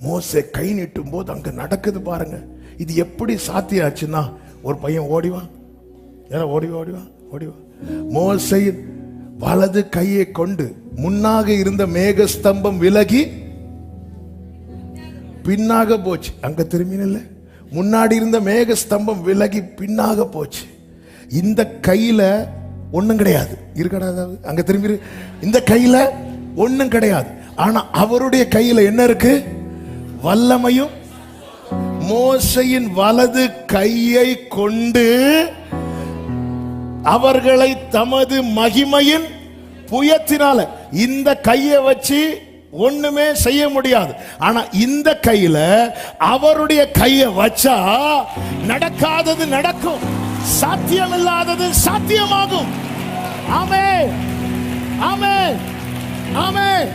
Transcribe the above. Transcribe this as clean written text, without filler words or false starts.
மோசே கை நீட்டும் போது அங்க நடக்குது பாருங்க. இது எப்படி சாத்தியாச்சுன்னா, ஒரு பையன் ஓடிவான், ஓடிவா. மோசேயின் வலது கையை கொண்டு முன்னாக இருந்த மேகஸ்தம்பம் விலகி பின்னாக போச்சு. அங்க திரும்பின, முன்னாடி இருந்த மேகஸ்தம்பம் விலகி பின்னாக போச்சு. இந்த கையில ஒண்ணும் கிடையாது, இருக்கடா. அங்க திரும்பி, இந்த கையில ஒண்ணும் கிடையாது. ஆனா அவருடைய கையில என்ன இருக்கு? வல்லமையும். மோசையின் வலது கையை கொண்டு அவர்களை தமது மகிமையின் புயத்தினால, இந்த கையை வச்சு ஒண்ணுமே செய்ய முடியாது. ஆனா இந்த கையில அவருடைய கையை வச்சா நடக்காதது நடக்கும், சாத்தியமில்லாதது சாத்தியமாகும். ஆமென், ஆமென், ஆமென்.